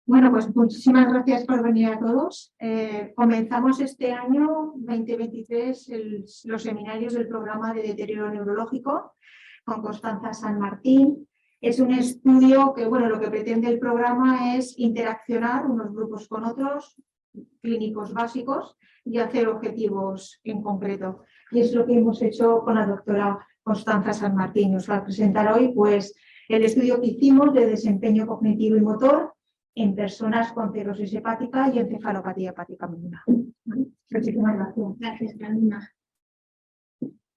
Bueno, pues muchísimas gracias por venir a todos. Comenzamos este año 2023 los seminarios del programa de deterioro neurológico con Constanza San Martín. Es un estudio que, bueno, lo que pretende el programa es interaccionar unos grupos con otros, clínicos básicos, y hacer objetivos en concreto. Y es lo que hemos hecho con la doctora Constanza San Martín. Os va a presentar hoy pues, el estudio que hicimos de desempeño cognitivo y motor en personas con cirrosis hepática y encefalopatía hepática menuda. Muchísimas gracias. Gracias, Carolina.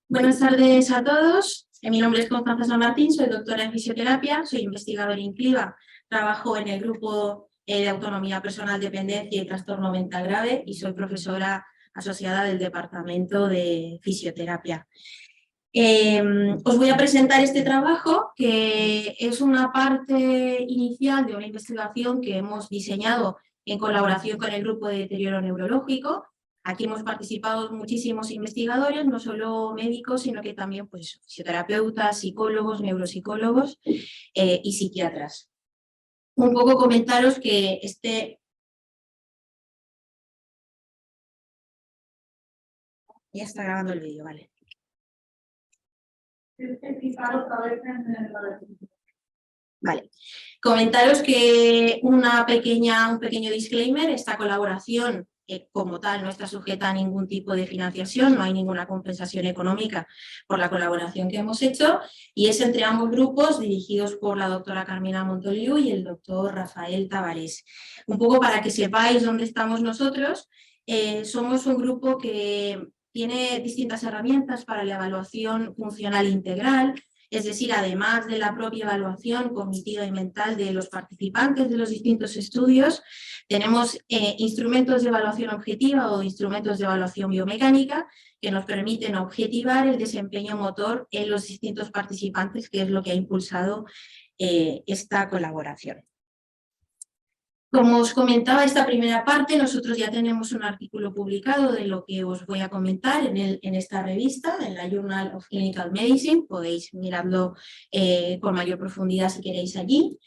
Buenas tardes a todos. Mi nombre es Constanza San Martín, soy doctora en fisioterapia, soy investigadora en CLIVA, trabajo en el grupo de autonomía personal, dependencia y trastorno mental grave y soy profesora asociada del departamento de fisioterapia. Os voy a presentar este trabajo, que es una parte inicial de una investigación que hemos diseñado en colaboración con el grupo de deterioro neurológico. Aquí hemos participado muchísimos investigadores, no solo médicos, sino que también pues, fisioterapeutas, psicólogos, neuropsicólogos y psiquiatras. Un poco comentaros que Ya está grabando el vídeo, vale. Vale, comentaros que un pequeño disclaimer: esta colaboración como tal no está sujeta a ningún tipo de financiación, no hay ninguna compensación económica por la colaboración que hemos hecho y es entre ambos grupos dirigidos por la doctora Carmina Montoliu y el doctor Rafael Tavares. Un poco para que sepáis dónde estamos nosotros, somos un grupo que tiene distintas herramientas para la evaluación funcional integral. Es decir, además de la propia evaluación cognitiva y mental de los participantes de los distintos estudios, tenemos instrumentos de evaluación objetiva o instrumentos de evaluación biomecánica que nos permiten objetivar el desempeño motor en los distintos participantes, que es lo que ha impulsado esta colaboración. Como os comentaba, esta primera parte, nosotros ya tenemos un artículo publicado de lo que os voy a comentar en esta revista, en la Journal of Clinical Medicine. Podéis mirarlo con mayor profundidad si queréis allí.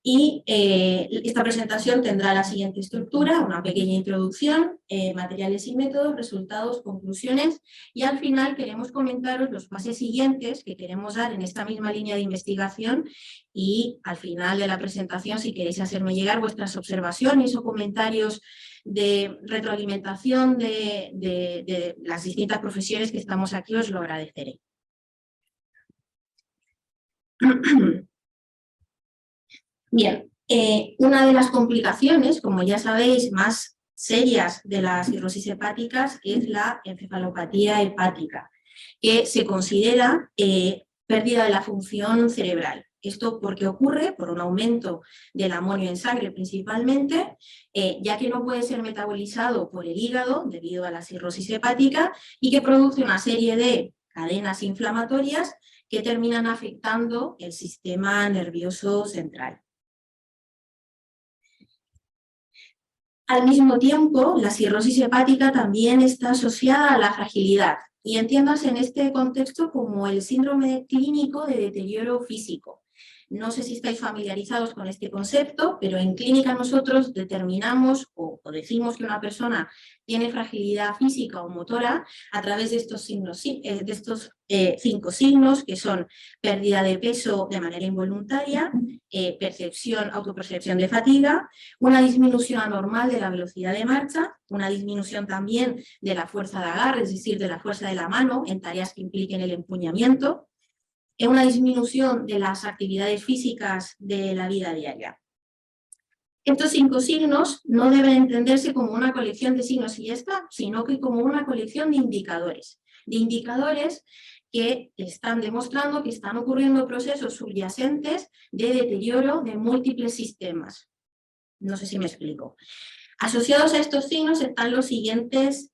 Y esta presentación tendrá la siguiente estructura: una pequeña introducción, materiales y métodos, resultados, conclusiones, y al final queremos comentaros los pasos siguientes que queremos dar en esta misma línea de investigación, y al final de la presentación, si queréis hacerme llegar vuestras observaciones o comentarios de retroalimentación de las distintas profesiones que estamos aquí, os lo agradeceré. Bien, una de las complicaciones, como ya sabéis, más serias de las cirrosis hepáticas es la encefalopatía hepática, que se considera pérdida de la función cerebral. Esto porque ocurre por un aumento del amonio en sangre principalmente, ya que no puede ser metabolizado por el hígado debido a la cirrosis hepática y que produce una serie de cadenas inflamatorias que terminan afectando el sistema nervioso central. Al mismo tiempo, la cirrosis hepática también está asociada a la fragilidad y entiéndase en este contexto como el síndrome clínico de deterioro físico. No sé si estáis familiarizados con este concepto, pero en clínica nosotros determinamos o decimos que una persona tiene fragilidad física o motora a través de estos signos, cinco signos, que son pérdida de peso de manera involuntaria, autopercepción de fatiga, una disminución anormal de la velocidad de marcha, una disminución también de la fuerza de agarre, es decir, de la fuerza de la mano en tareas que impliquen el empuñamiento, una disminución de las actividades físicas de la vida diaria. Estos cinco signos no deben entenderse como una colección de signos y ya está, sino que como una colección de indicadores que están demostrando que están ocurriendo procesos subyacentes de deterioro de múltiples sistemas. No sé si me explico. Asociados a estos signos están las siguientes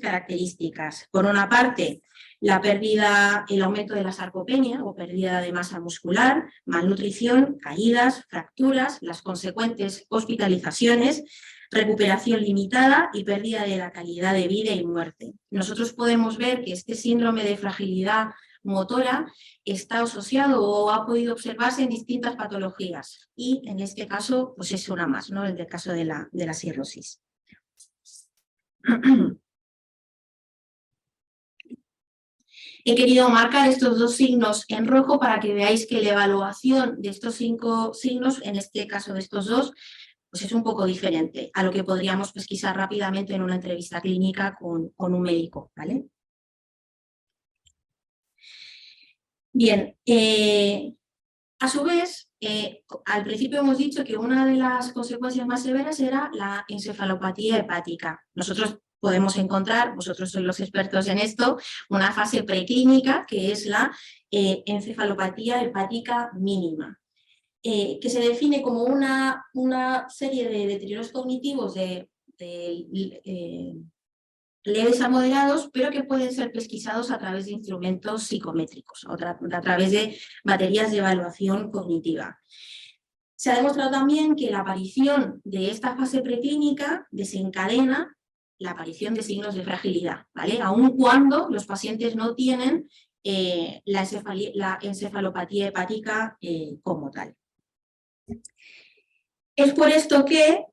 características. Por una parte, la pérdida, el aumento de la sarcopenia o pérdida de masa muscular, malnutrición, caídas, fracturas, las consecuentes hospitalizaciones, recuperación limitada y pérdida de la calidad de vida y muerte. Nosotros podemos ver que este síndrome de fragilidad motora está asociado o ha podido observarse en distintas patologías y en este caso pues es una más, ¿no? En el caso de la cirrosis. He querido marcar estos dos signos en rojo para que veáis que la evaluación de estos 5 signos, en este caso de estos dos, pues es un poco diferente a lo que podríamos pesquisar rápidamente en una entrevista clínica con un médico, ¿vale? Bien, a su vez, al principio hemos dicho que una de las consecuencias más severas era la encefalopatía hepática. Nosotros podemos encontrar, vosotros sois los expertos en esto, una fase preclínica que es la encefalopatía hepática mínima, que se define como una serie de deterioros cognitivos leves a moderados, pero que pueden ser pesquisados a través de instrumentos psicométricos, a través de baterías de evaluación cognitiva. Se ha demostrado también que la aparición de esta fase preclínica desencadena la aparición de signos de fragilidad, ¿vale? Aun cuando los pacientes no tienen la encefalopatía hepática como tal. Es por esto que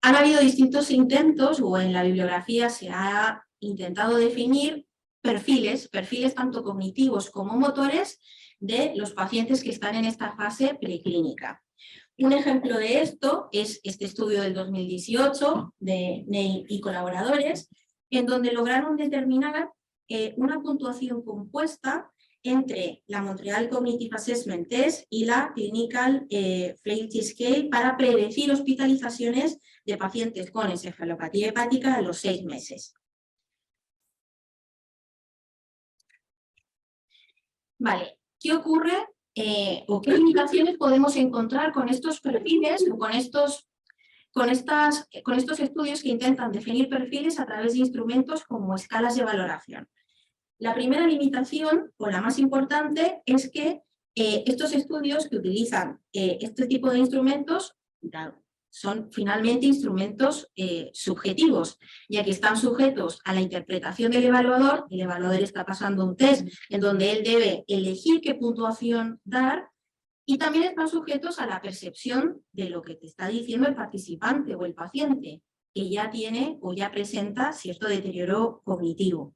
han habido distintos intentos, o en la bibliografía se ha intentado definir perfiles tanto cognitivos como motores de los pacientes que están en esta fase preclínica. Un ejemplo de esto es este estudio del 2018 de Ney y colaboradores, en donde lograron determinar una puntuación compuesta entre la Montreal Cognitive Assessment Test y la Clinical Frailty Scale para predecir hospitalizaciones de pacientes con encefalopatía hepática a los 6 meses. Vale, ¿qué ocurre o qué limitaciones podemos encontrar con estos perfiles o con estos estudios que intentan definir perfiles a través de instrumentos como escalas de valoración? La primera limitación, o la más importante, es que estos estudios que utilizan este tipo de instrumentos son finalmente instrumentos subjetivos, ya que están sujetos a la interpretación del evaluador. El evaluador está pasando un test en donde él debe elegir qué puntuación dar, y también están sujetos a la percepción de lo que te está diciendo el participante o el paciente, que ya tiene o ya presenta cierto deterioro cognitivo.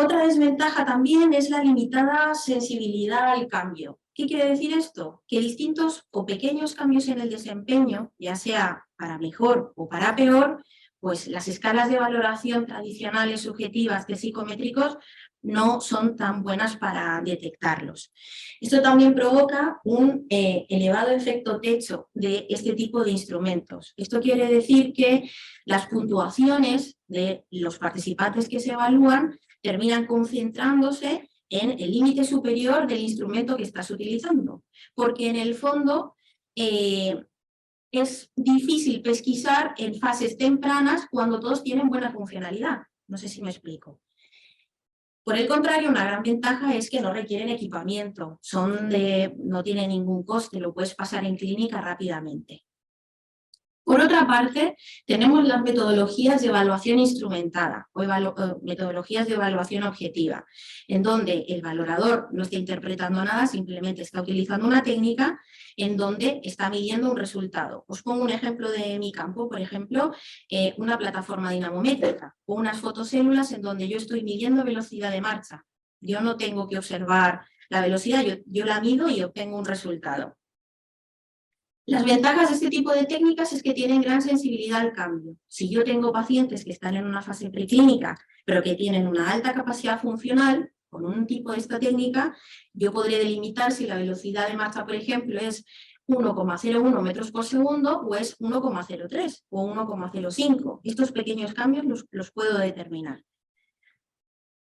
Otra desventaja también es la limitada sensibilidad al cambio. ¿Qué quiere decir esto? Que distintos o pequeños cambios en el desempeño, ya sea para mejor o para peor, pues las escalas de valoración tradicionales subjetivas de psicométricos no son tan buenas para detectarlos. Esto también provoca un elevado efecto techo de este tipo de instrumentos. Esto quiere decir que las puntuaciones de los participantes que se evalúan terminan concentrándose en el límite superior del instrumento que estás utilizando, porque en el fondo es difícil pesquisar en fases tempranas cuando todos tienen buena funcionalidad. No sé si me explico. Por el contrario, una gran ventaja es que no requieren equipamiento, no tienen ningún coste, lo puedes pasar en clínica rápidamente. Por otra parte, tenemos las metodologías de evaluación instrumentada o metodologías de evaluación objetiva, en donde el valorador no está interpretando nada, simplemente está utilizando una técnica en donde está midiendo un resultado. Os pongo un ejemplo de mi campo, por ejemplo, una plataforma dinamométrica o unas fotocélulas en donde yo estoy midiendo velocidad de marcha. Yo no tengo que observar la velocidad, yo la mido y obtengo un resultado. Las ventajas de este tipo de técnicas es que tienen gran sensibilidad al cambio. Si yo tengo pacientes que están en una fase preclínica, pero que tienen una alta capacidad funcional, con un tipo de esta técnica, yo podré delimitar si la velocidad de marcha, por ejemplo, es 1,01 metros por segundo o es 1,03 o 1,05. Estos pequeños cambios los puedo determinar.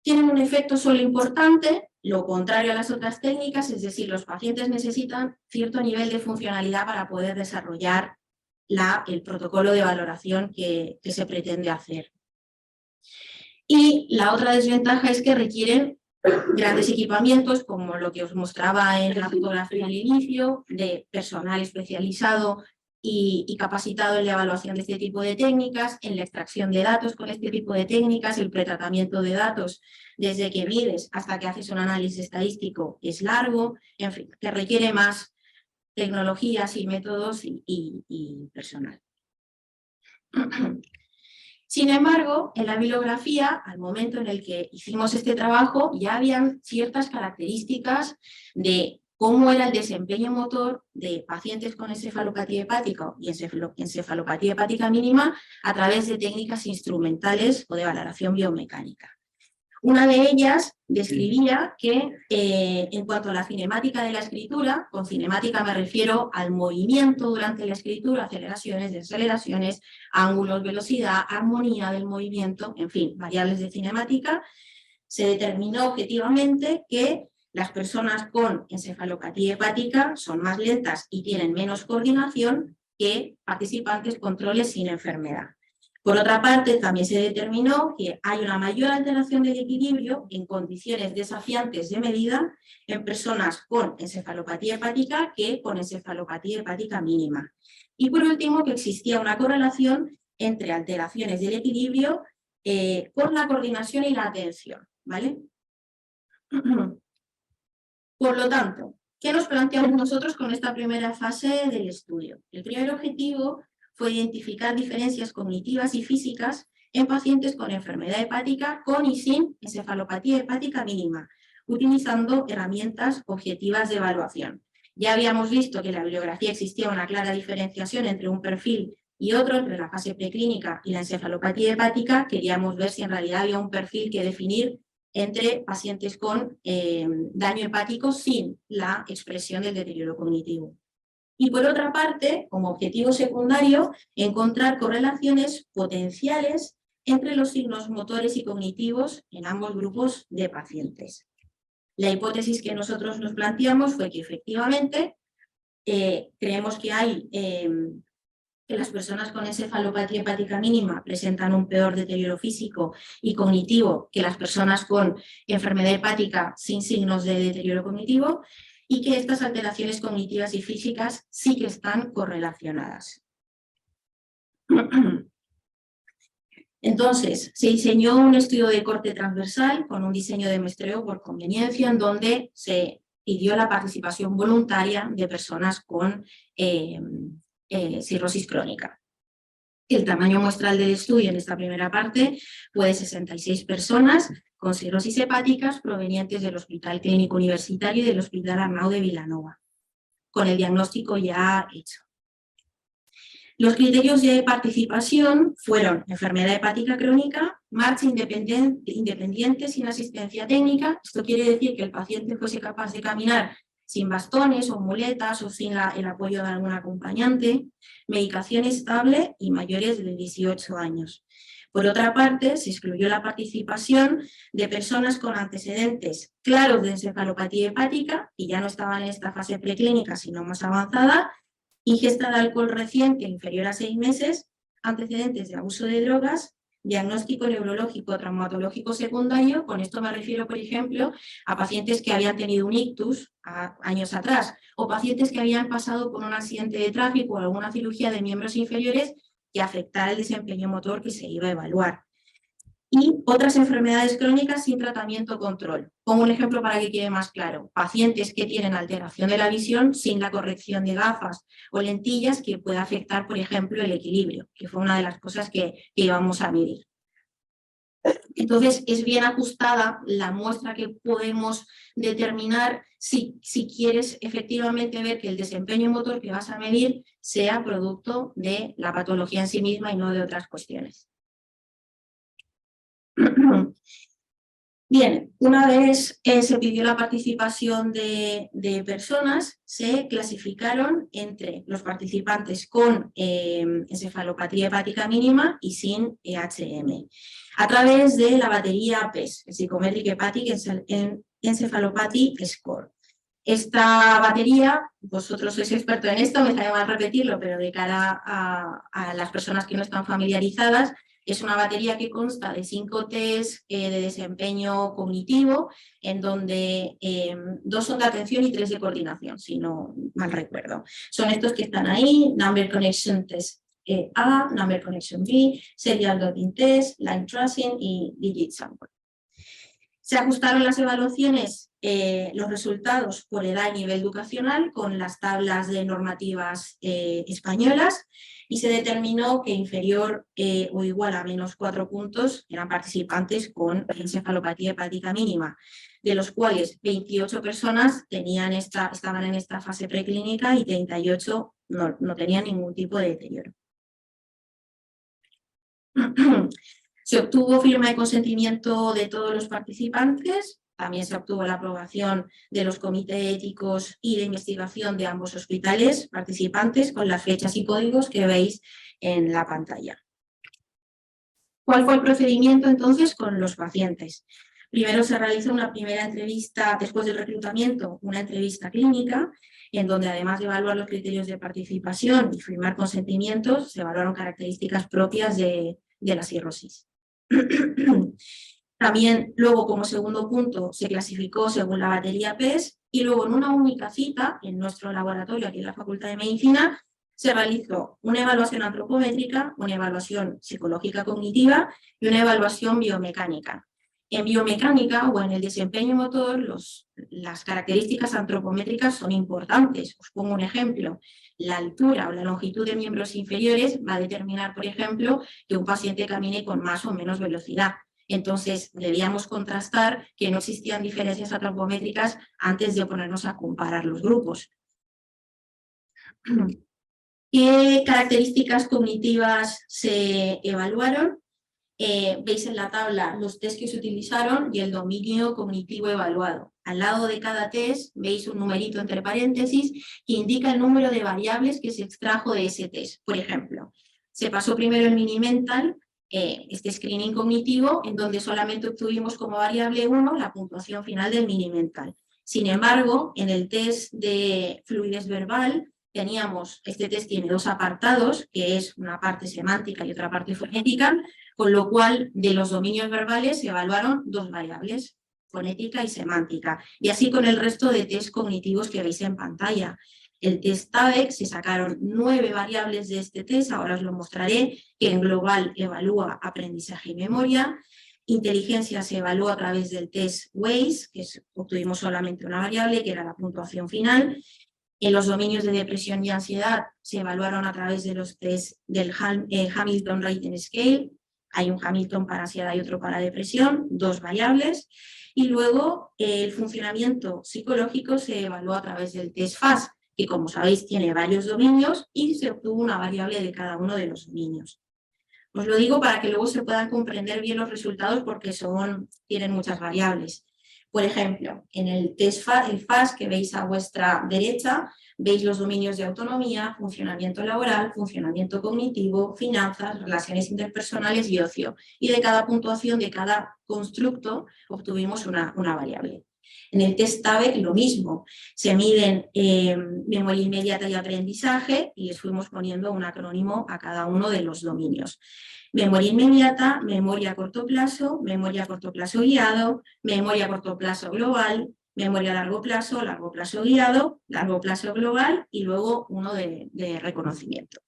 Tienen un efecto solo importante, lo contrario a las otras técnicas, es decir, los pacientes necesitan cierto nivel de funcionalidad para poder desarrollar el protocolo de valoración que se pretende hacer. Y la otra desventaja es que requieren grandes equipamientos, como lo que os mostraba en la fotografía al inicio, de personal especializado y capacitado en la evaluación de este tipo de técnicas, en la extracción de datos con este tipo de técnicas, el pretratamiento de datos desde que mides hasta que haces un análisis estadístico es largo, en fin, que requiere más tecnologías y métodos y personal. Sin embargo, en la bibliografía, al momento en el que hicimos este trabajo, ya habían ciertas características de cómo era el desempeño motor de pacientes con encefalopatía hepática y encefalopatía hepática mínima a través de técnicas instrumentales o de valoración biomecánica. Una de ellas describía que en cuanto a la cinemática de la escritura, con cinemática me refiero al movimiento durante la escritura, aceleraciones, desaceleraciones, ángulos, velocidad, armonía del movimiento, en fin, variables de cinemática, se determinó objetivamente que las personas con encefalopatía hepática son más lentas y tienen menos coordinación que participantes controles sin enfermedad. Por otra parte, también se determinó que hay una mayor alteración del equilibrio en condiciones desafiantes de medida en personas con encefalopatía hepática que con encefalopatía hepática mínima. Y por último, que existía una correlación entre alteraciones del equilibrio con la coordinación y la atención, ¿vale? Por lo tanto, ¿qué nos planteamos nosotros con esta primera fase del estudio? El primer objetivo fue identificar diferencias cognitivas y físicas en pacientes con enfermedad hepática con y sin encefalopatía hepática mínima, utilizando herramientas objetivas de evaluación. Ya habíamos visto que en la bibliografía existía una clara diferenciación entre un perfil y otro, entre la fase preclínica y la encefalopatía hepática. Queríamos ver si en realidad había un perfil que definir entre pacientes con daño hepático sin la expresión del deterioro cognitivo. Y por otra parte, como objetivo secundario, encontrar correlaciones potenciales entre los signos motores y cognitivos en ambos grupos de pacientes. La hipótesis que nosotros nos planteamos fue que efectivamente creemos que que las personas con encefalopatía hepática mínima presentan un peor deterioro físico y cognitivo que las personas con enfermedad hepática sin signos de deterioro cognitivo, y que estas alteraciones cognitivas y físicas sí que están correlacionadas. Entonces, se diseñó un estudio de corte transversal con un diseño de muestreo por conveniencia, en donde se pidió la participación voluntaria de personas con cirrosis crónica. El tamaño muestral del estudio en esta primera parte fue de 66 personas con cirrosis hepáticas provenientes del Hospital Clínico Universitario y del Hospital Arnau de Vilanova, con el diagnóstico ya hecho. Los criterios de participación fueron enfermedad hepática crónica, marcha independiente sin asistencia técnica. Esto quiere decir que el paciente fuese capaz de caminar sin bastones o muletas o sin el apoyo de algún acompañante, medicación estable y mayores de 18 años. Por otra parte, se excluyó la participación de personas con antecedentes claros de encefalopatía hepática, y ya no estaban en esta fase preclínica, sino más avanzada, ingesta de alcohol reciente inferior a 6 meses, antecedentes de abuso de drogas, diagnóstico neurológico traumatológico secundario. Con esto me refiero, por ejemplo, a pacientes que habían tenido un ictus años atrás, o pacientes que habían pasado por un accidente de tráfico o alguna cirugía de miembros inferiores que afectara el desempeño motor que se iba a evaluar. Y otras enfermedades crónicas sin tratamiento o control. Pongo un ejemplo para que quede más claro. Pacientes que tienen alteración de la visión sin la corrección de gafas o lentillas, que puede afectar, por ejemplo, el equilibrio, que fue una de las cosas que íbamos a medir. Entonces, es bien ajustada la muestra que podemos determinar si quieres efectivamente ver que el desempeño motor que vas a medir sea producto de la patología en sí misma y no de otras cuestiones. Bien, una vez se pidió la participación de personas, se clasificaron entre los participantes con encefalopatía hepática mínima y sin EHM, a través de la batería PES, el Psychometric Hepatic Encephalopathy Score. Esta batería, vosotros sois expertos en esto, me sale mal repetirlo, pero de cara a las personas que no están familiarizadas, Es una batería que consta de 5 test de desempeño cognitivo, en donde 2 son de atención y 3 de coordinación, si no mal recuerdo. Son estos que están ahí: Number Connection Test A, Number Connection B, Serial Dotting Test, Line Tracing y Digit Sample. Se ajustaron las evaluaciones, los resultados por edad y nivel educacional con las tablas de normativas españolas, y se determinó que inferior o igual a menos 4 puntos eran participantes con encefalopatía hepática mínima, de los cuales 28 personas estaban en esta fase preclínica y 38 no tenían ningún tipo de deterioro. Se obtuvo firma de consentimiento de todos los participantes, también se obtuvo la aprobación de los comités éticos y de investigación de ambos hospitales participantes, con las fechas y códigos que veis en la pantalla. ¿Cuál fue el procedimiento entonces con los pacientes? Primero se realiza una primera entrevista, después del reclutamiento, una entrevista clínica, en donde además de evaluar los criterios de participación y firmar consentimientos, se evaluaron características propias de la cirrosis. También luego, como segundo punto, se clasificó según la batería PES, y luego en una única cita en nuestro laboratorio aquí en la Facultad de Medicina se realizó una evaluación antropométrica, una evaluación psicológica cognitiva y una evaluación biomecánica. En biomecánica o en el desempeño motor, las características antropométricas son importantes. Os pongo un ejemplo: la altura o la longitud de miembros inferiores va a determinar, por ejemplo, que un paciente camine con más o menos velocidad. Entonces, debíamos contrastar que no existían diferencias antropométricas antes de ponernos a comparar los grupos. ¿Qué características cognitivas se evaluaron? Veis en la tabla los test que se utilizaron y el dominio cognitivo evaluado. Al lado de cada test veis un numerito entre paréntesis que indica el número de variables que se extrajo de ese test. Por ejemplo, se pasó primero el Mini-Mental, este screening cognitivo, en donde solamente obtuvimos como variable 1 la puntuación final del Mini-Mental. Sin embargo, en el test de fluidez verbal, este test tiene 2 apartados, que es una parte semántica y otra parte fonética, con lo cual de los dominios verbales se evaluaron 2 variables, fonética y semántica, y así con el resto de test cognitivos que veis en pantalla. El test TABEC se sacaron 9 variables de este test, ahora os lo mostraré, que en global evalúa aprendizaje y memoria. Inteligencia se evalúa a través del test WAIS, que obtuvimos solamente una variable, que era la puntuación final. En los dominios de depresión y ansiedad se evaluaron a través de los test del Hamilton Rating Scale. Hay un Hamilton para ansiedad y otro para depresión, 2 variables. Y luego el funcionamiento psicológico se evalúa a través del test FAS, que como sabéis tiene varios dominios y se obtuvo una variable de cada uno de los dominios. Os lo digo para que luego se puedan comprender bien los resultados, porque tienen muchas variables. Por ejemplo, en el test el FAS que veis a vuestra derecha, veis los dominios de autonomía, funcionamiento laboral, funcionamiento cognitivo, finanzas, relaciones interpersonales y ocio. Y de cada puntuación de cada constructo obtuvimos una variable. En el test TABEC lo mismo, se miden memoria inmediata y aprendizaje, y les fuimos poniendo un acrónimo a cada uno de los dominios. Memoria inmediata, memoria a corto plazo guiado, memoria a corto plazo global, memoria a largo plazo guiado, largo plazo global, y luego uno de reconocimiento.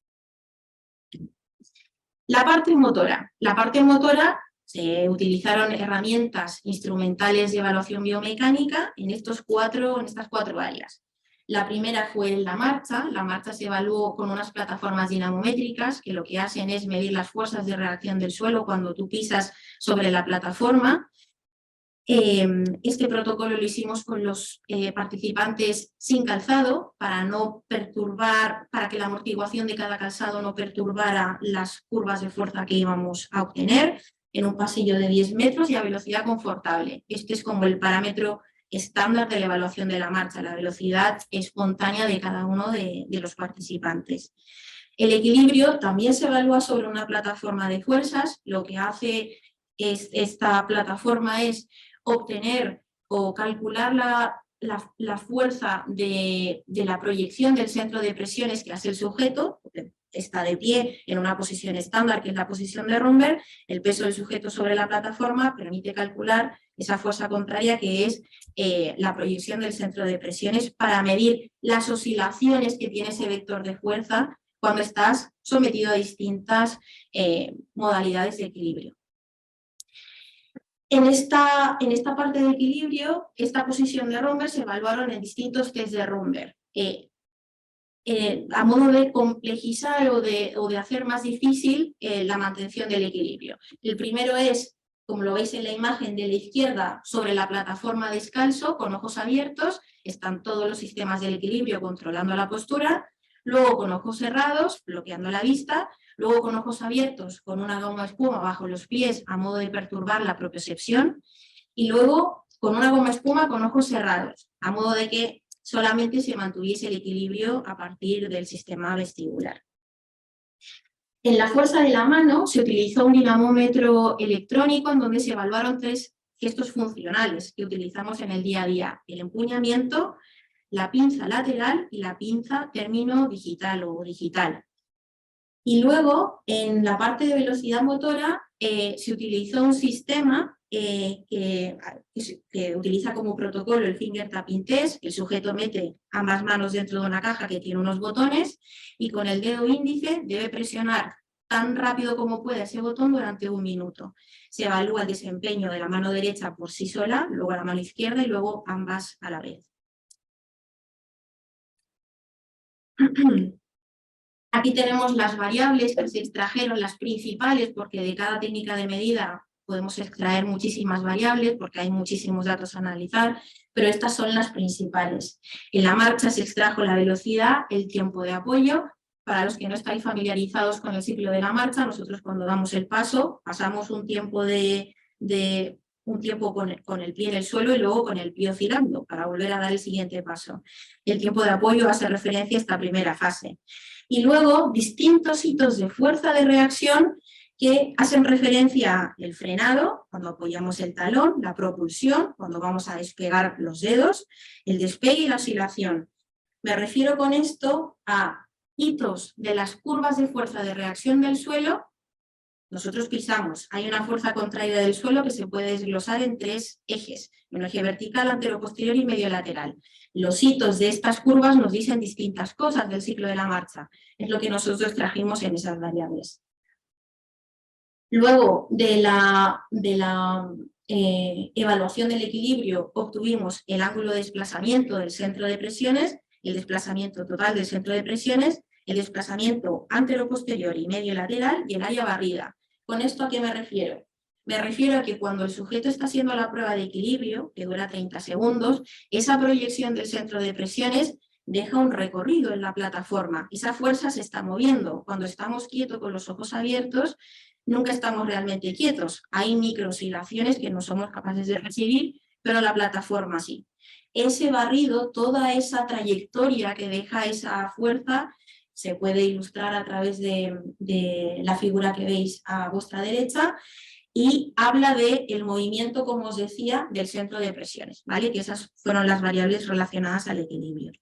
La parte motora. La parte motora, se utilizaron herramientas instrumentales de evaluación biomecánica en estas 4 áreas. La primera fue la marcha. La marcha se evaluó con unas plataformas dinamométricas que lo que hacen es medir las fuerzas de reacción del suelo cuando tú pisas sobre la plataforma. Este protocolo lo hicimos con los participantes sin calzado para que la amortiguación de cada calzado no perturbara las curvas de fuerza que íbamos a obtener, en un pasillo de 10 metros y a velocidad confortable. Este es como el parámetro estándar de la evaluación de la marcha, la velocidad espontánea de cada uno de los participantes. El equilibrio también se evalúa sobre una plataforma de fuerzas. Lo que hace esta plataforma es obtener o calcular la fuerza de la proyección del centro de presiones que hace el sujeto, está de pie en una posición estándar, que es la posición de Romberg, el peso del sujeto sobre la plataforma permite calcular esa fuerza contraria, que es la proyección del centro de presiones, para medir las oscilaciones que tiene ese vector de fuerza cuando estás sometido a distintas modalidades de equilibrio. En esta parte de equilibrio, esta posición de Romberg se evaluaron en distintos test de Romberg. A modo de complejizar o de hacer más difícil la mantención del equilibrio. El primero es, como lo veis en la imagen de la izquierda, sobre la plataforma descalzo, con ojos abiertos, están todos los sistemas del equilibrio controlando la postura, luego con ojos cerrados, bloqueando la vista, luego con ojos abiertos, con una goma espuma bajo los pies a modo de perturbar la propiocepción, y luego con una goma espuma con ojos cerrados, a modo de que solamente se mantuviese el equilibrio a partir del sistema vestibular. En la fuerza de la mano se utilizó un dinamómetro electrónico en donde se evaluaron 3 gestos funcionales que utilizamos en el día a día: el empuñamiento, la pinza lateral y la pinza término digital o digital. Y luego, en la parte de velocidad motora, se utilizó un sistema que utiliza como protocolo el finger tapping test. El sujeto mete ambas manos dentro de una caja que tiene unos botones y con el dedo índice debe presionar tan rápido como pueda ese botón durante 1 minuto. Se evalúa el desempeño de la mano derecha por sí sola, luego la mano izquierda y luego ambas a la vez. Aquí tenemos las variables que se extrajeron, las principales, porque de cada técnica de medida podemos extraer muchísimas variables, porque hay muchísimos datos a analizar, pero estas son las principales. En la marcha se extrajo la velocidad, el tiempo de apoyo. Para los que no estáis familiarizados con el ciclo de la marcha, nosotros cuando damos el paso, pasamos un tiempo con el pie en el suelo y luego con el pie oscilando para volver a dar el siguiente paso. El tiempo de apoyo hace referencia a esta primera fase. Y luego distintos hitos de fuerza de reacción que hacen referencia al frenado, cuando apoyamos el talón, la propulsión, cuando vamos a despegar los dedos, el despegue y la oscilación. Me refiero con esto a hitos de las curvas de fuerza de reacción del suelo. Nosotros pisamos, hay una fuerza contraída del suelo que se puede desglosar en 3 ejes, un eje vertical, antero-posterior y medio lateral. Los hitos de estas curvas nos dicen distintas cosas del ciclo de la marcha, es lo que nosotros trajimos en esas variables. Luego de la evaluación del equilibrio obtuvimos el ángulo de desplazamiento del centro de presiones, el desplazamiento total del centro de presiones, el desplazamiento antero-posterior y medio lateral y el área barrida. ¿Con esto a qué me refiero? Me refiero a que cuando el sujeto está haciendo la prueba de equilibrio, que dura 30 segundos, esa proyección del centro de presiones deja un recorrido en la plataforma. Esa fuerza se está moviendo. Cuando estamos quietos con los ojos abiertos, nunca estamos realmente quietos. Hay microoscilaciones que no somos capaces de recibir, pero la plataforma sí. Ese barrido, toda esa trayectoria que deja esa fuerza, se puede ilustrar a través de la figura que veis a vuestra derecha, y habla del movimiento, como os decía, del centro de presiones, ¿vale? Que esas fueron las variables relacionadas al equilibrio.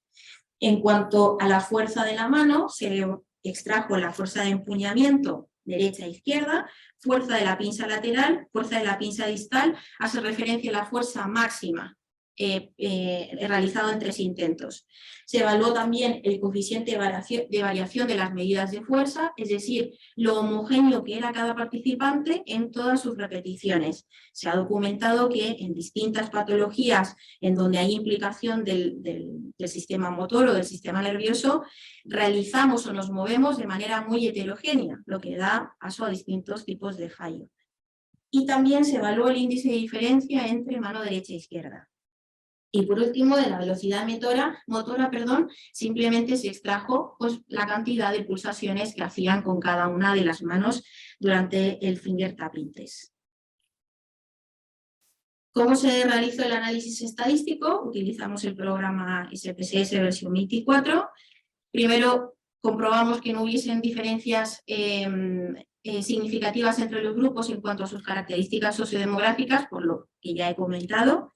En cuanto a la fuerza de la mano, se extrajo la fuerza de empuñamiento derecha e izquierda, fuerza de la pinza lateral, fuerza de la pinza distal, hace referencia a la fuerza máxima realizado en 3 intentos. Se evaluó también el coeficiente de variación de las medidas de fuerza, es decir, lo homogéneo que era cada participante en todas sus repeticiones. Se ha documentado que en distintas patologías en donde hay implicación del sistema motor o del sistema nervioso, realizamos o nos movemos de manera muy heterogénea, lo que da paso a distintos tipos de fallo. Y también se evaluó el índice de diferencia entre mano derecha e izquierda. Y por último, de la velocidad motora, simplemente se extrajo pues, la cantidad de pulsaciones que hacían con cada una de las manos durante el finger tapping test. ¿Cómo se realizó el análisis estadístico? Utilizamos el programa SPSS versión 24. Primero comprobamos que no hubiesen diferencias significativas entre los grupos en cuanto a sus características sociodemográficas, por lo que ya he comentado.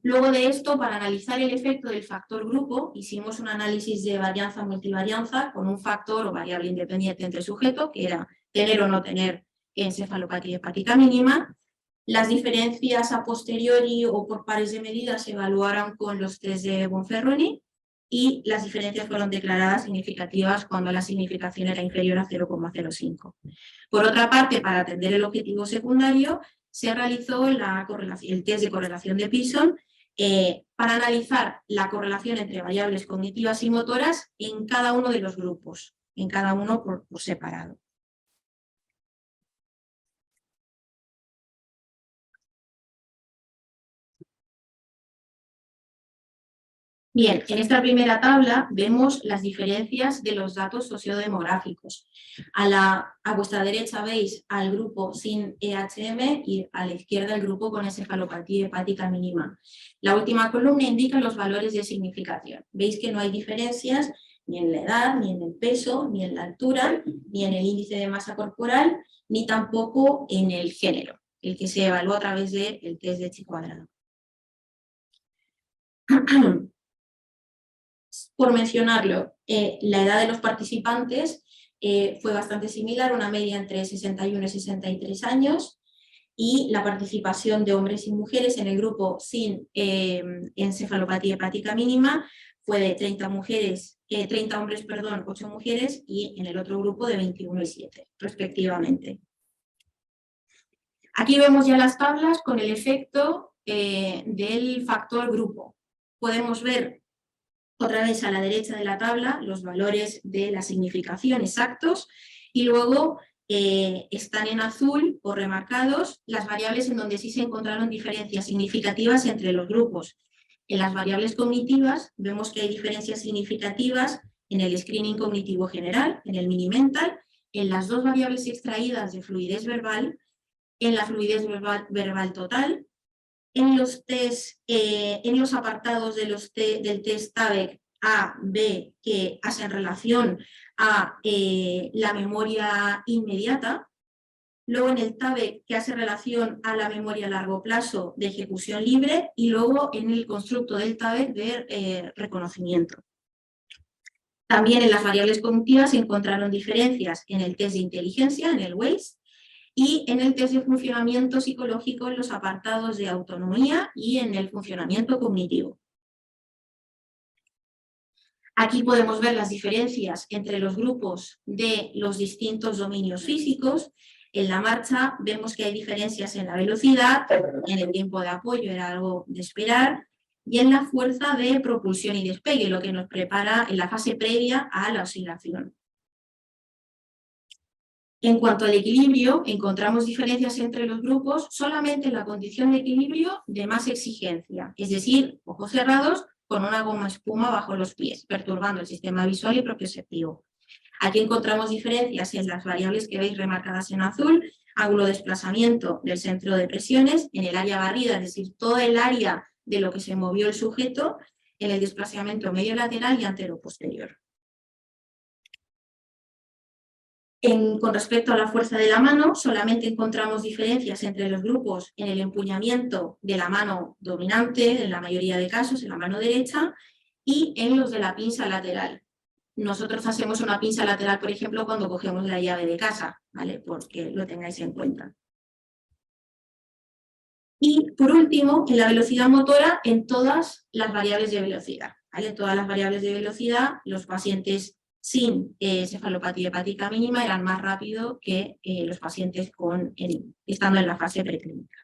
Luego de esto, para analizar el efecto del factor grupo, hicimos un análisis de varianza-multivarianza con un factor o variable independiente entre sujeto, que era tener o no tener encefalopatía hepática mínima. Las diferencias a posteriori o por pares de medidas se evaluaron con los test de Bonferroni y las diferencias fueron declaradas significativas cuando la significación era inferior a 0,05. Por otra parte, para atender el objetivo secundario, se realizó el test de correlación de Pearson para analizar la correlación entre variables cognitivas y motoras en cada uno de los grupos, en cada uno por separado. Bien, en esta primera tabla vemos las diferencias de los datos sociodemográficos. A vuestra derecha veis al grupo sin EHM y a la izquierda el grupo con encefalopatía hepática mínima. La última columna indica los valores de significación. Veis que no hay diferencias ni en la edad, ni en el peso, ni en la altura, ni en el índice de masa corporal, ni tampoco en el género, el que se evalúa a través del test de Chi cuadrado. Por mencionarlo, la edad de los participantes fue bastante similar, una media entre 61 y 63 años, y la participación de hombres y mujeres en el grupo sin encefalopatía hepática mínima fue de 30 hombres, 8 mujeres, y en el otro grupo de 21 y 7, respectivamente. Aquí vemos ya las tablas con el efecto del factor grupo. Podemos ver otra vez a la derecha de la tabla los valores de la significación exactos y luego están en azul o remarcados las variables en donde sí se encontraron diferencias significativas entre los grupos. En las variables cognitivas vemos que hay diferencias significativas en el screening cognitivo general, en el Mini-Mental, en las dos variables extraídas de fluidez verbal, en la fluidez verbal total, en los apartados del test TABEC A, B, que hacen relación a la memoria inmediata, luego en el TABEC que hace relación a la memoria a largo plazo de ejecución libre y luego en el constructo del TABEC de reconocimiento. También en las variables cognitivas se encontraron diferencias en el test de inteligencia, en el WAIS, y en el test de funcionamiento psicológico en los apartados de autonomía y en el funcionamiento cognitivo. Aquí podemos ver las diferencias entre los grupos de los distintos dominios físicos. En la marcha vemos que hay diferencias en la velocidad, en el tiempo de apoyo era algo de esperar, y en la fuerza de propulsión y despegue, lo que nos prepara en la fase previa a la oscilación. En cuanto al equilibrio, encontramos diferencias entre los grupos solamente en la condición de equilibrio de más exigencia, es decir, ojos cerrados con una goma espuma bajo los pies, perturbando el sistema visual y propioceptivo. Aquí encontramos diferencias en las variables que veis remarcadas en azul, ángulo de desplazamiento del centro de presiones, en el área barrida, es decir, toda el área de lo que se movió el sujeto, en el desplazamiento medio lateral y antero-posterior. Con respecto a la fuerza de la mano, solamente encontramos diferencias entre los grupos en el empuñamiento de la mano dominante, en la mayoría de casos, en la mano derecha, y en los de la pinza lateral. Nosotros hacemos una pinza lateral, por ejemplo, cuando cogemos la llave de casa, ¿vale? Porque lo tengáis en cuenta. Y, por último, en la velocidad motora, en todas las variables de velocidad, ¿vale? En todas las variables de velocidad, los pacientes sin encefalopatía hepática mínima eran más rápidos que los pacientes estando en la fase preclínica.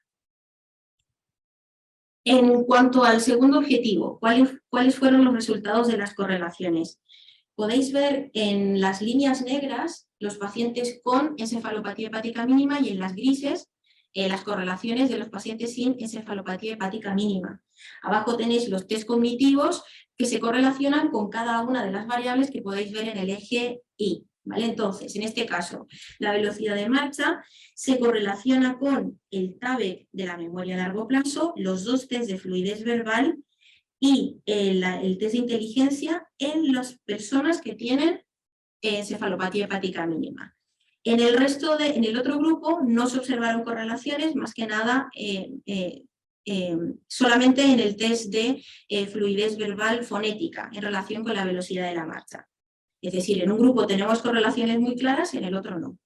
En cuanto al segundo objetivo, ¿cuáles fueron los resultados de las correlaciones? Podéis ver en las líneas negras los pacientes con encefalopatía hepática mínima y en las grises las correlaciones de los pacientes sin encefalopatía hepática mínima. Abajo tenéis los test cognitivos que se correlacionan con cada una de las variables que podéis ver en el eje Y, ¿vale? Entonces, en este caso, la velocidad de marcha se correlaciona con el TABEC de la memoria a largo plazo, los dos test de fluidez verbal y el test de inteligencia en las personas que tienen encefalopatía hepática mínima. En el otro grupo no se observaron correlaciones, más que nada solamente en el test de fluidez verbal fonética en relación con la velocidad de la marcha. Es decir, en un grupo tenemos correlaciones muy claras, en el otro no.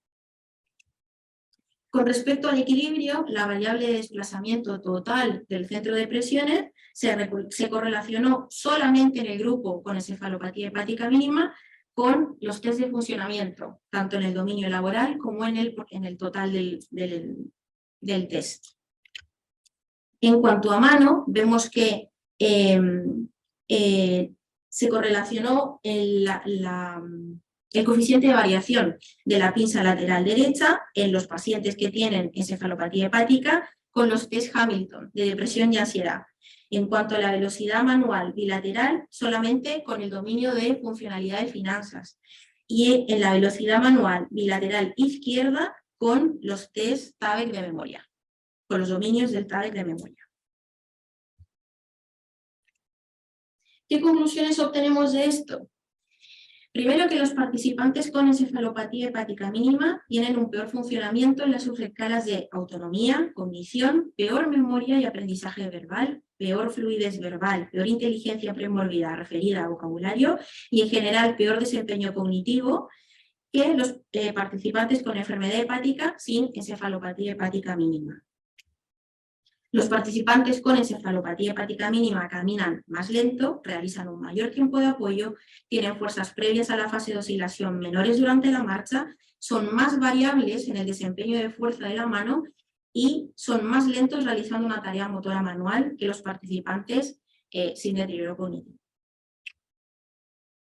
Con respecto al equilibrio, la variable de desplazamiento total del centro de presiones se correlacionó solamente en el grupo con encefalopatía hepática mínima con los test de funcionamiento, tanto en el dominio laboral como en el total del test. En cuanto a mano, vemos que se correlacionó el coeficiente de variación de la pinza lateral derecha en los pacientes que tienen encefalopatía hepática con los test Hamilton de depresión y ansiedad. En cuanto a la velocidad manual bilateral, solamente con el dominio de funcionalidad de finanzas. Y en la velocidad manual bilateral izquierda con los test TABEC de memoria, con los dominios del TABEC de memoria. ¿Qué conclusiones obtenemos de esto? Primero, que los participantes con encefalopatía hepática mínima tienen un peor funcionamiento en las subescalas de autonomía, cognición, peor memoria y aprendizaje verbal, peor fluidez verbal, peor inteligencia premórbida referida a vocabulario y en general peor desempeño cognitivo que los participantes con enfermedad hepática sin encefalopatía hepática mínima. Los participantes con encefalopatía hepática mínima caminan más lento, realizan un mayor tiempo de apoyo, tienen fuerzas previas a la fase de oscilación menores durante la marcha, son más variables en el desempeño de fuerza de la mano y son más lentos realizando una tarea motora manual que los participantes sin deterioro cognitivo.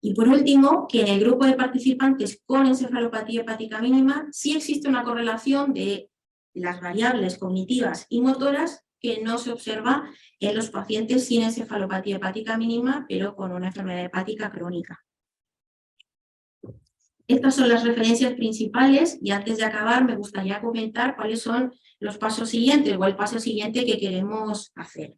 Y por último, que en el grupo de participantes con encefalopatía hepática mínima sí existe una correlación de las variables cognitivas y motoras que no se observa en los pacientes sin encefalopatía hepática mínima, pero con una enfermedad hepática crónica. Estas son las referencias principales y antes de acabar me gustaría comentar cuáles son los pasos siguientes o el paso siguiente que queremos hacer.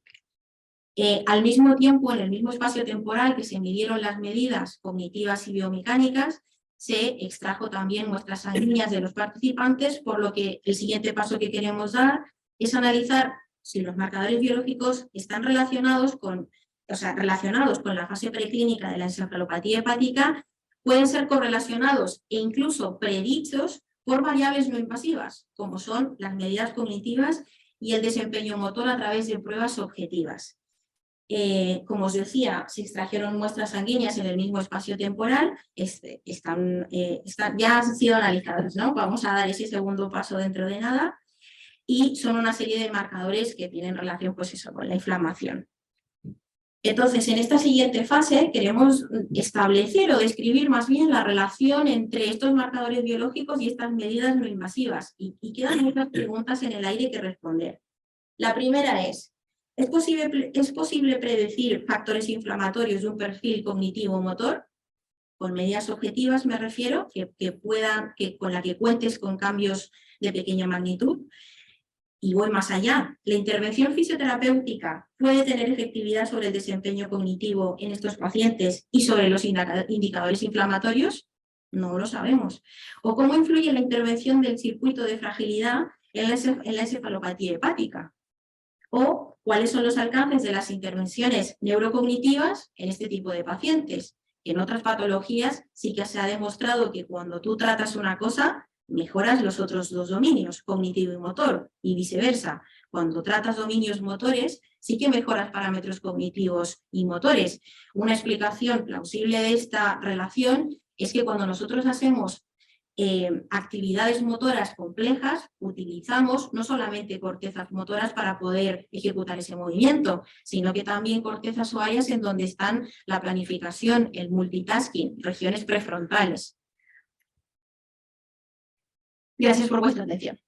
Al mismo tiempo, en el mismo espacio temporal que se midieron las medidas cognitivas y biomecánicas, se extrajo también muestras sanguíneas de los participantes, por lo que el siguiente paso que queremos dar es analizar si los marcadores biológicos están relacionados con la fase preclínica de la encefalopatía hepática, pueden ser correlacionados e incluso predichos por variables no invasivas, como son las medidas cognitivas y el desempeño motor a través de pruebas objetivas. Como os decía, se extrajeron muestras sanguíneas en el mismo espacio temporal, ya han sido analizadas, ¿no? Vamos a dar ese segundo paso dentro de nada. Y son una serie de marcadores que tienen relación pues eso, con la inflamación. Entonces, en esta siguiente fase queremos establecer o describir más bien la relación entre estos marcadores biológicos y estas medidas no invasivas. Y quedan muchas preguntas en el aire que responder. La primera ¿es posible predecir factores inflamatorios de un perfil cognitivo-motor? Con medidas objetivas me refiero, con la que cuentes con cambios de pequeña magnitud. Y voy más allá. ¿La intervención fisioterapéutica puede tener efectividad sobre el desempeño cognitivo en estos pacientes y sobre los indicadores inflamatorios? No lo sabemos. ¿O cómo influye la intervención del circuito de fragilidad en la encefalopatía hepática? ¿O cuáles son los alcances de las intervenciones neurocognitivas en este tipo de pacientes? En otras patologías sí que se ha demostrado que cuando tú tratas una cosa, mejoras los otros dos dominios, cognitivo y motor, y viceversa. Cuando tratas dominios motores, sí que mejoras parámetros cognitivos y motores. Una explicación plausible de esta relación es que cuando nosotros hacemos actividades motoras complejas, utilizamos no solamente cortezas motoras para poder ejecutar ese movimiento, sino que también cortezas o áreas en donde están la planificación, el multitasking, regiones prefrontales. Gracias por vuestra atención.